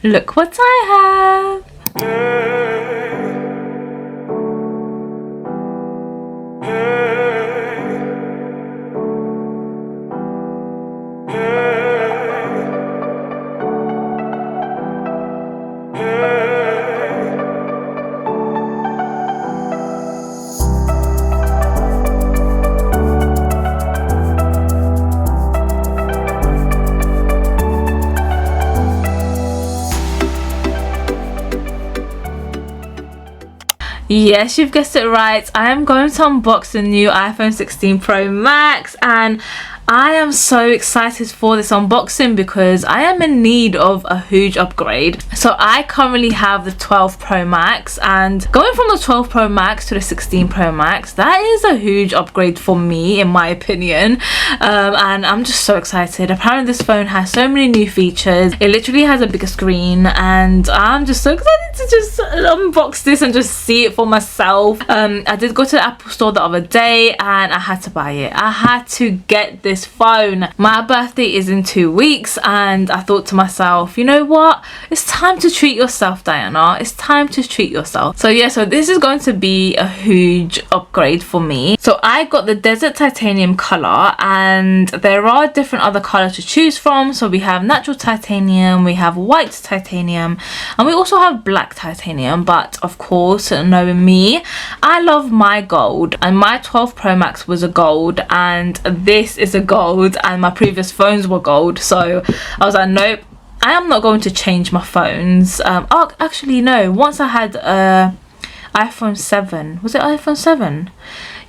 Look what I have. Yes, you've guessed it right. I am going to unbox the new iPhone 16 Pro Max, and I am so excited for this unboxing because I am in need of a huge upgrade. So I currently have the 12 Pro Max, and going from the 12 Pro Max to the 16 Pro Max, that is a huge upgrade for me, in my opinion. And I'm just so excited. Apparently this phone has so many new features. It literally has a bigger screen, and I'm just so excited to just unbox this and just see it for myself. I did go to the Apple store the other day and I had to buy it. I had to get this phone. My birthday is in 2 weeks, and I thought to myself, you know what, it's time to treat yourself, Diana. It's time to treat yourself. So yeah, so this is going to be a huge upgrade for me. So I got the Desert Titanium color, and there are different other colors to choose from. So we have natural titanium, we have white titanium, and we also have black titanium. But of course, knowing me, I love my gold, and my 12 Pro Max was a gold, and this is a gold, and my previous phones were gold. So I was like, nope, I am not going to change my phones. Oh, actually no, once I had iPhone 7. Was it iPhone 7?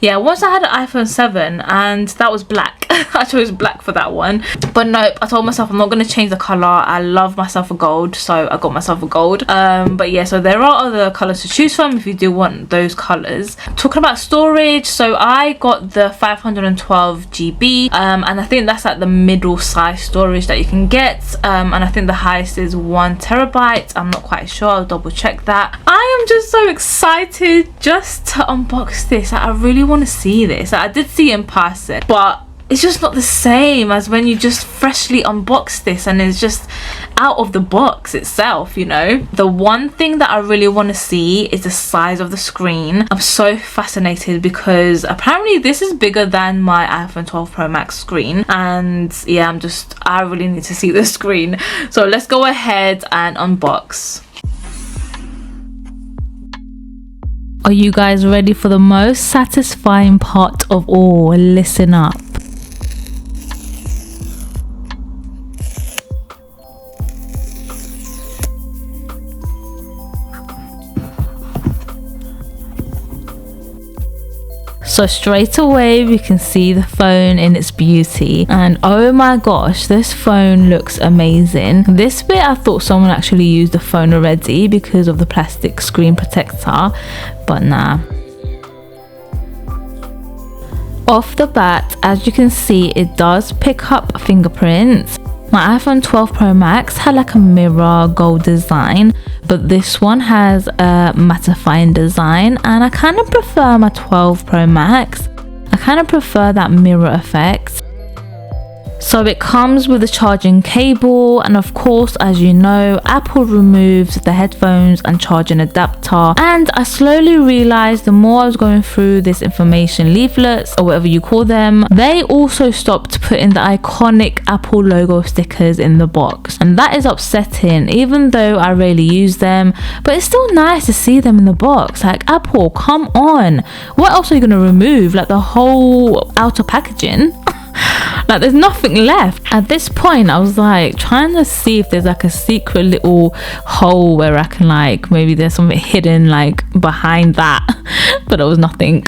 Yeah, once I had an iPhone 7, and that was black. I chose black for that one. But nope, I told myself I'm not going to change the colour. I love myself a gold, so I got myself a gold. But yeah, so there are other colours to choose from if you do want those colours. Talking about storage, so I got the 512 GB, and I think that's like the middle size storage that you can get. And I think the highest is 1 terabyte. I'm not quite sure, I'll double check that. I am just so excited just to unbox this. I really want to see this. I did see it in person, but it's just not the same as when you just freshly unbox this and it's just out of the box itself, you know. The one thing that I really want to see is the size of the screen. I'm so fascinated because apparently this is bigger than my iPhone 12 Pro Max screen, and yeah, I really need to see the screen. So let's go ahead and unbox. Are you guys ready for the most satisfying part of all? Listen up. So straight away we can see the phone in its beauty, and oh my gosh, this phone looks amazing. This bit I thought someone actually used the phone already because of the plastic screen protector, but nah. Off the bat, as you can see, it does pick up fingerprints. My iPhone 12 Pro Max had like a mirror gold design, but this one has a mattifying design, and I kind of prefer my 12 Pro Max. I kind of prefer that mirror effect. So it comes with a charging cable, and of course, as you know, Apple removes the headphones and charging adapter. And I slowly realized the more I was going through this information leaflets, or whatever you call them, they also stopped putting the iconic Apple logo stickers in the box, and that is upsetting, even though I rarely use them. But it's still nice to see them in the box. Like, Apple, come on, what else are you going to remove? Like the whole outer packaging? Like, there's nothing left. At this point, I was like trying to see if there's like a secret little hole where I can, like, maybe there's something hidden like behind that, but there was nothing.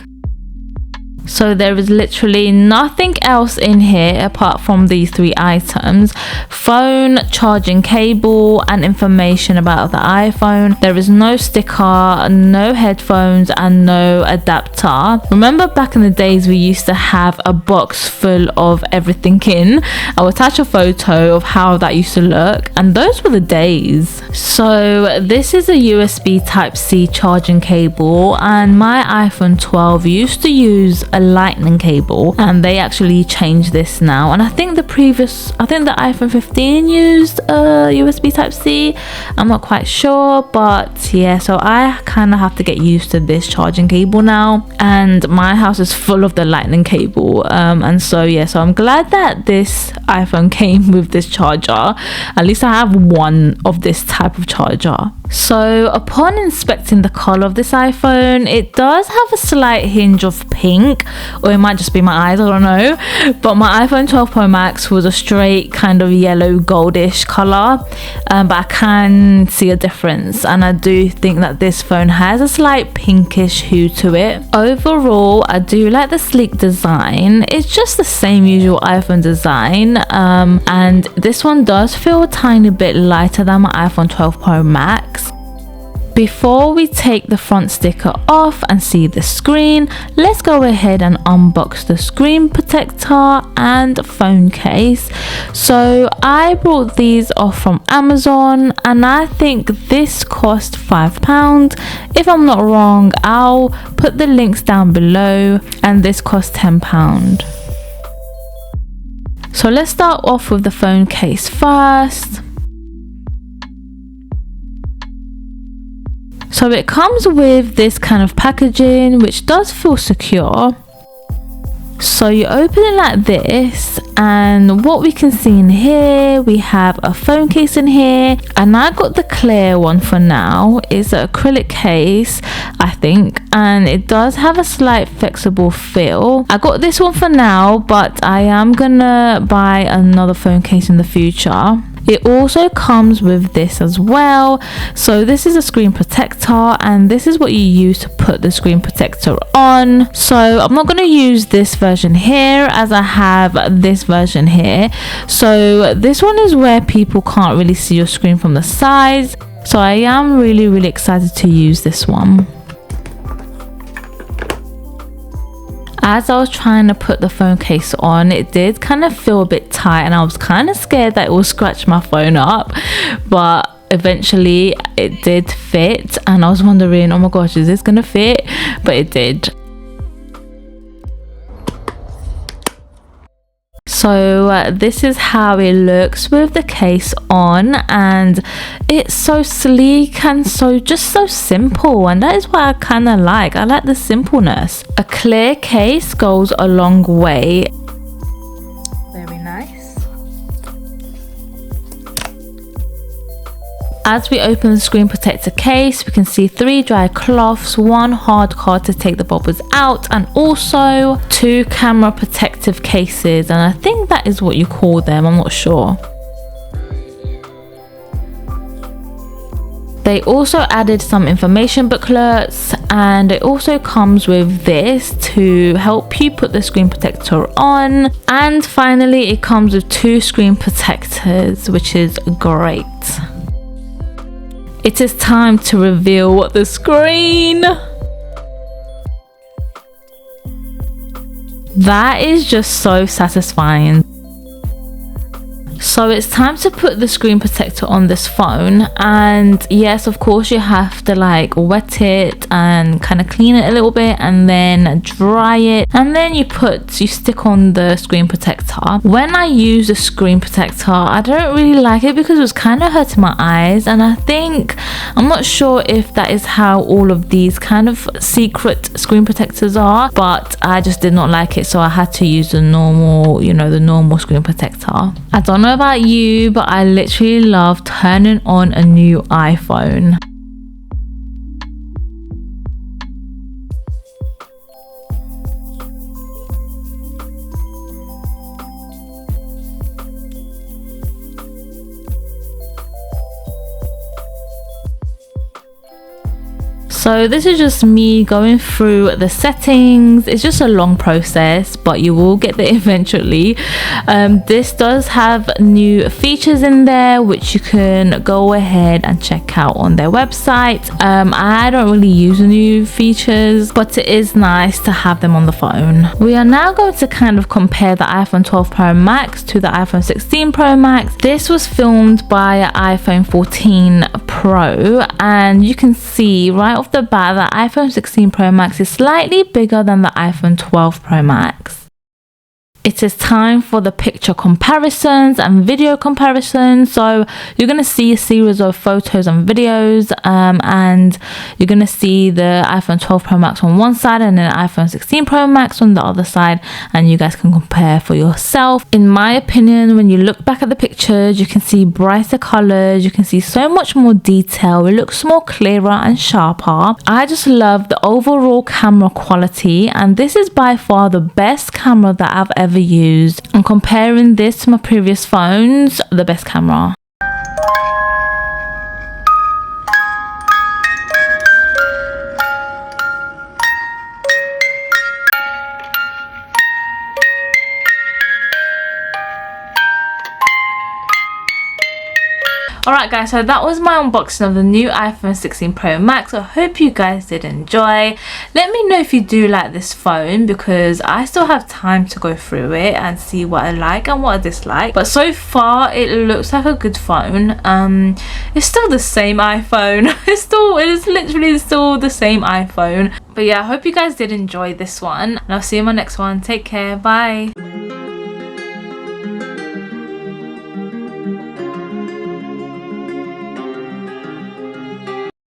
So there is literally nothing else in here apart from these 3 items: phone, charging cable, and information about the iPhone. There is no sticker, no headphones, and no adapter. Remember back in the days we used to have a box full of everything in? I'll attach a photo of how that used to look, and those were the days. So this is a USB Type-C charging cable, and my iPhone 12 used to use a lightning cable, and they actually changed this now. And I think the iPhone 15 used USB Type-C. I'm not quite sure, but yeah, so I kind of have to get used to this charging cable now, and my house is full of the lightning cable, and so yeah, so I'm glad that this iPhone came with this charger. At least I have one of this type of charger. So upon inspecting the color of this iPhone, it does have a slight hinge of pink, or it might just be my eyes, I don't know, but my iPhone 12 Pro Max was a straight kind of yellow goldish color, but I can see a difference, and I do think that this phone has a slight pinkish hue to it. Overall, I do like the sleek design. It's just the same usual iPhone design, and this one does feel a tiny bit lighter than my iPhone 12 Pro Max. Before we take the front sticker off and see the screen, let's go ahead and unbox the screen protector and phone case. So I bought these off from Amazon, and I think this cost £5. If I'm not wrong, I'll put the links down below, and this cost £10. So let's start off with the phone case first. So it comes with this kind of packaging, which does feel secure. So you open it like this, and what we can see in here, we have a phone case in here, and I got the clear one for now. It's an acrylic case, I think, and it does have a slight flexible feel. I got this one for now, but I am gonna buy another phone case in the future. It also comes with this as well. So this is a screen protector, and this is what you use to put the screen protector on. So I'm not going to use this version here, as I have this version here. So this one is where people can't really see your screen from the sides. So I am really excited to use this one. As I was trying to put the phone case on, it did kind of feel a bit tight, and I was kind of scared that it will scratch my phone up, but eventually it did fit, and I was wondering, oh my gosh, is this gonna fit? But it did. So this is how it looks with the case on, and it's so sleek and just so simple, and that is what I kind of like. I like the simpleness. A clear case goes a long way. Very nice. As we open the screen protector case, we can see 3 dry cloths, 1 hard card to take the bubbles out, and also 2 camera protective cases, and I think that is what you call them, I'm not sure. They also added some information booklets, and it also comes with this to help you put the screen protector on. And finally, it comes with 2 screen protectors, which is great. It is time to reveal the screen. That is just so satisfying. So it's time to put the screen protector on this phone, and yes, of course you have to like wet it and kind of clean it a little bit, and then dry it, and then you stick on the screen protector. When I use the screen protector, I don't really like it because it was kind of hurting my eyes, and I'm not sure if that is how all of these kind of secret screen protectors are, but I just did not like it, so I had to use the normal, the normal screen protector. I don't know about you, but I literally love turning on a new iPhone. So this is just me going through the settings. It's just a long process, but you will get there eventually. This does have new features in there, which you can go ahead and check out on their website. I don't really use the new features, but it is nice to have them on the phone. We are now going to kind of compare the iPhone 12 Pro Max to the iPhone 16 Pro Max. This was filmed by an iPhone 14 Pro, and you can see right off the bat that iPhone 16 Pro Max is slightly bigger than the iPhone 12 Pro Max. It is time for the picture comparisons and video comparisons. So you're going to see a series of photos and videos, and you're going to see the iPhone 12 Pro Max on one side and then iPhone 16 Pro Max on the other side, and you guys can compare for yourself. In my opinion, when you look back at the pictures, you can see brighter colors, you can see so much more detail, it looks more clearer and sharper. I just love the overall camera quality, and this is by far the best camera that I've ever used. And comparing this to my previous phones, the best camera. Alright guys, so that was my unboxing of the new iPhone 16 Pro Max. I hope you guys did enjoy. Let me know if you do like this phone, because I still have time to go through it and see what I like and what I dislike. But so far it looks like a good phone. It's still the same iPhone. It is literally still the same iPhone. But yeah, I hope you guys did enjoy this one, and I'll see you in my next one. Take care, bye.